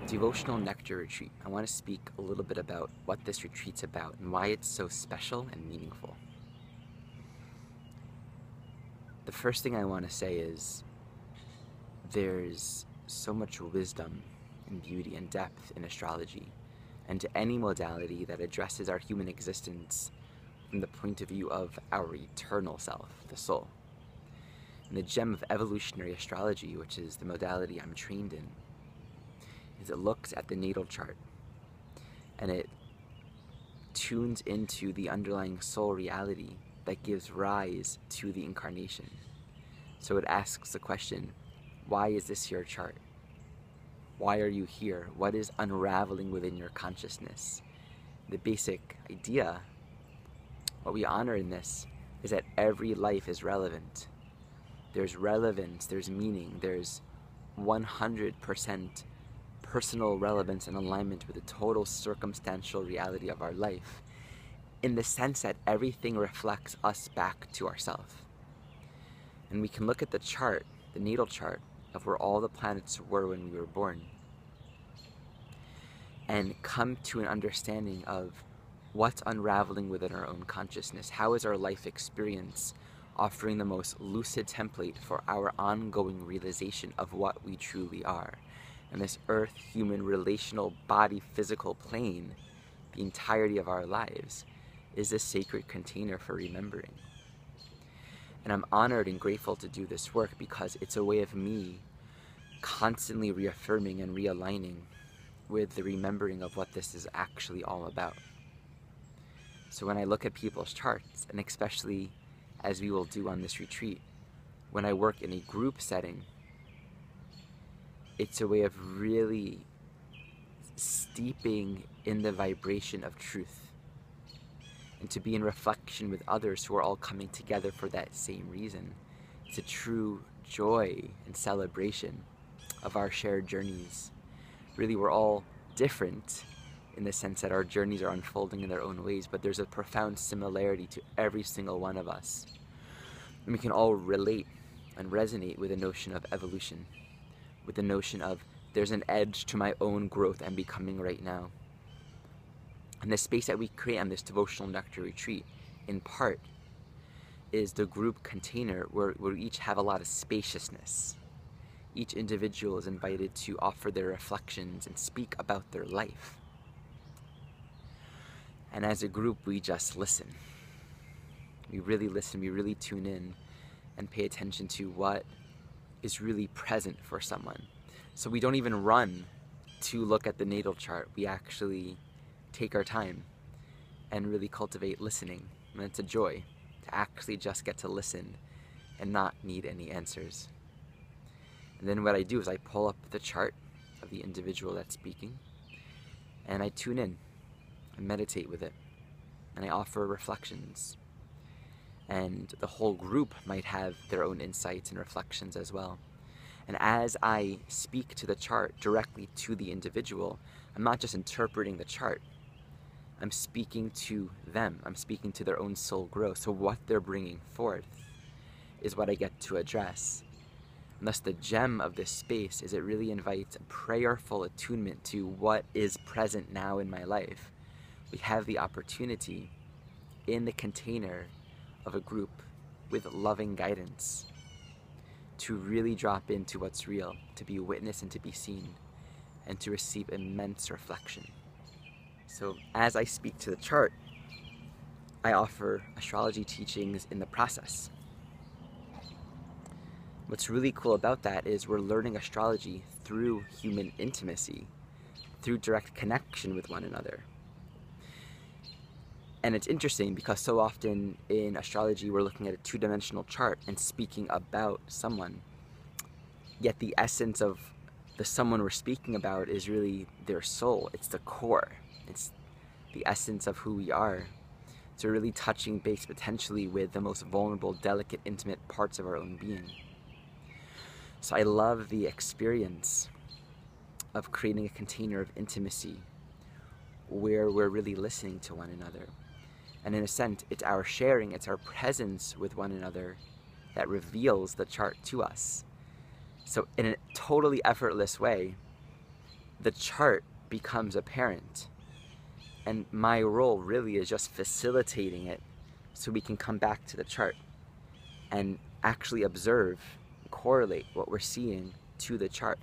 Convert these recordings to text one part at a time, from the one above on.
Devotional Nectar retreat. I want to speak a little bit about what this retreat's about and why it's so special and meaningful. The first thing I want to say is there's so much wisdom and beauty and depth in astrology and to any modality that addresses our human existence from the point of view of our eternal self, the soul. And the gem of evolutionary astrology, which is the modality I'm trained in, is it looks at the natal chart and it tunes into the underlying soul reality that gives rise to the incarnation. So it asks the question, why is this your chart? Why are you here? What is unraveling within your consciousness? The basic idea, what we honor in this, is that every life is relevant. There's relevance, there's meaning, there's 100% personal relevance and alignment with the total circumstantial reality of our life, in the sense that everything reflects us back to ourselves. And we can look at the chart, the natal chart, of where all the planets were when we were born, and come to an understanding of what's unraveling within our own consciousness. How is our life experience offering the most lucid template for our ongoing realization of what we truly are? And this earth, human, relational, body, physical plane, the entirety of our lives, is a sacred container for remembering. And I'm honored and grateful to do this work because it's a way of me constantly reaffirming and realigning with the remembering of what this is actually all about. So when I look at people's charts, and especially as we will do on this retreat, when I work in a group setting, it's a way of really steeping in the vibration of truth and to be in reflection with others who are all coming together for that same reason. It's a true joy and celebration of our shared journeys. Really, we're all different in the sense that our journeys are unfolding in their own ways, but there's a profound similarity to every single one of us. And we can all relate and resonate with the notion of evolution, with the notion of there's an edge to my own growth and becoming right now. And the space that we create on this Devotional Nectar retreat, in part, is the group container where we each have a lot of spaciousness. Each individual is invited to offer their reflections and speak about their life. And as a group, we just listen. We really listen, we really tune in and pay attention to what is really present for someone. So we don't even run to look at the natal chart. We actually take our time and really cultivate listening. And it's a joy to actually just get to listen and not need any answers. And then what I do is I pull up the chart of the individual that's speaking and I tune in and meditate with it. And I offer reflections. And the whole group might have their own insights and reflections as well. And as I speak to the chart directly to the individual, I'm not just interpreting the chart. I'm speaking to them. I'm speaking to their own soul growth. So what they're bringing forth is what I get to address. And thus the gem of this space is it really invites a prayerful attunement to what is present now in my life. We have the opportunity in the container of a group with loving guidance to really drop into what's real, to be witnessed and to be seen, and to receive immense reflection. So as I speak to the chart, I offer astrology teachings in the process. What's really cool about that is we're learning astrology through human intimacy, through direct connection with one another. And it's interesting because so often in astrology we're looking at a two-dimensional chart and speaking about someone. Yet the essence of the someone we're speaking about is really their soul. It's the core. It's the essence of who we are. So we're really touching base potentially with the most vulnerable, delicate, intimate parts of our own being. So I love the experience of creating a container of intimacy where we're really listening to one another. And in a sense, it's our sharing, it's our presence with one another that reveals the chart to us. So in a totally effortless way, the chart becomes apparent. And my role really is just facilitating it so we can come back to the chart and actually observe, correlate what we're seeing to the chart.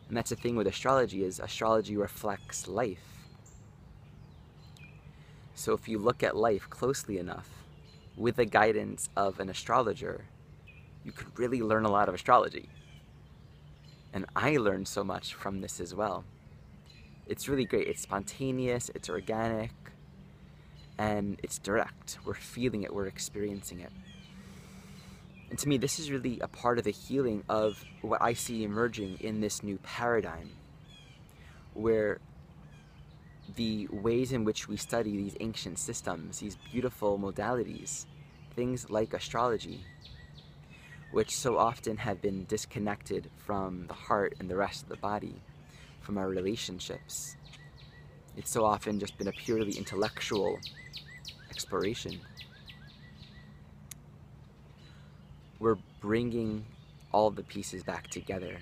And that's the thing with astrology, is astrology reflects life. So if you look at life closely enough, with the guidance of an astrologer, you could really learn a lot of astrology. And I learned so much from this as well. It's really great. It's spontaneous, it's organic, and it's direct. We're feeling it, we're experiencing it. And to me, this is really a part of the healing of what I see emerging in this new paradigm, where the ways in which we study these ancient systems, these beautiful modalities, things like astrology, which so often have been disconnected from the heart and the rest of the body, from our relationships. It's so often just been a purely intellectual exploration. We're bringing all the pieces back together.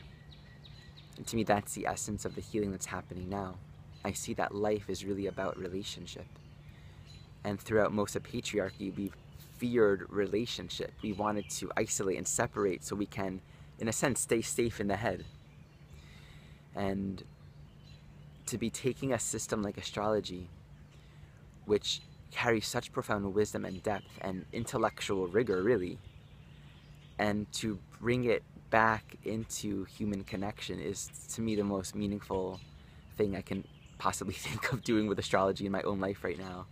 And to me, that's the essence of the healing that's happening now. I see that life is really about relationship. And throughout most of patriarchy, we've feared relationship. We wanted to isolate and separate so we can, in a sense, stay safe in the head. And to be taking a system like astrology, which carries such profound wisdom and depth and intellectual rigor, really, and to bring it back into human connection is, to me, the most meaningful thing I can possibly think of doing with astrology in my own life right now.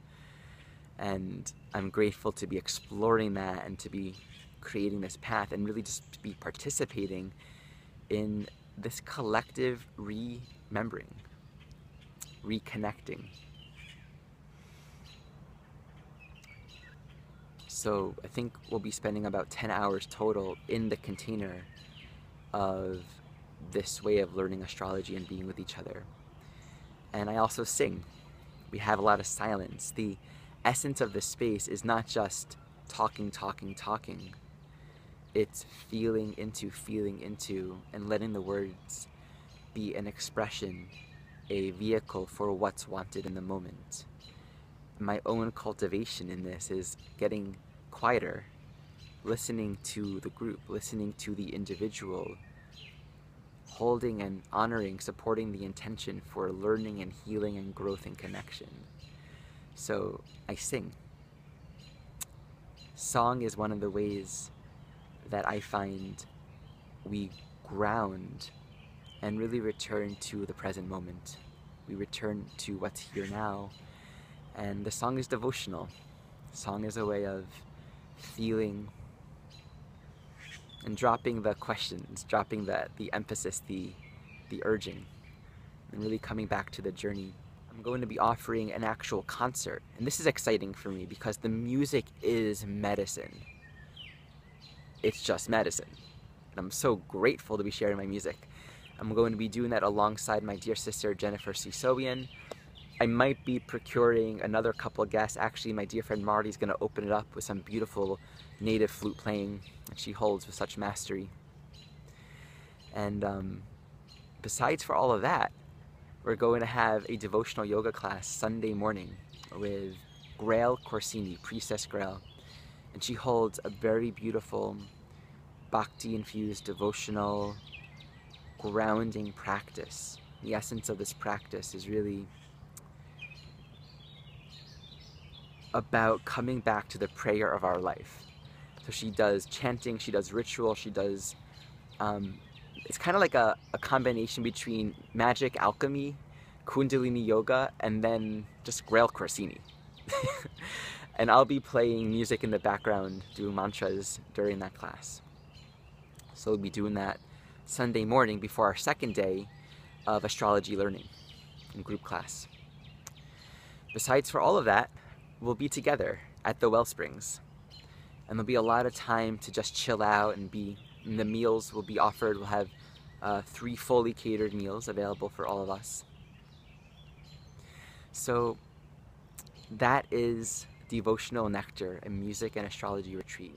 And I'm grateful to be exploring that and to be creating this path and really just to be participating in this collective remembering, reconnecting. So I think we'll be spending about 10 hours total in the container of this way of learning astrology and being with each other. And I also sing. We have a lot of silence. The essence of this space is not just talking. It's feeling into, and letting the words be an expression, a vehicle for what's wanted in the moment. My own cultivation in this is getting quieter, listening to the group, listening to the individual, holding and honoring, supporting the intention for learning and healing and growth and connection. So I sing. Song is one of the ways that I find we ground and really return to the present moment. We return to what's here now. And the song is devotional. Song is a way of feeling and dropping the questions, dropping the emphasis, the urging, and really coming back to the journey. I'm going to be offering an actual concert, and this is exciting for me because the music is medicine. It's just medicine. And I'm so grateful to be sharing my music. I'm going to be doing that alongside my dear sister Jennifer Sisowian. I might be procuring another couple of guests. Actually, my dear friend Marty's going to open it up with some beautiful native flute playing that she holds with such mastery. And besides for all of that, we're going to have a devotional yoga class Sunday morning with Grail Corsini, Priestess Grail. And she holds a very beautiful bhakti-infused devotional grounding practice. The essence of this practice is really about coming back to the prayer of our life. So she does chanting, she does ritual, she does, it's kind of like a combination between magic, alchemy, kundalini yoga, and then just Grail Corsini. And I'll be playing music in the background, doing mantras during that class. So we'll be doing that Sunday morning before our second day of astrology learning in group class. Besides for all of that, we'll be together at the Wellsprings, and there'll be a lot of time to just chill out and the meals will be offered. We'll have 3 fully catered meals available for all of us. So that is Devotional Nectar, a music and astrology retreat.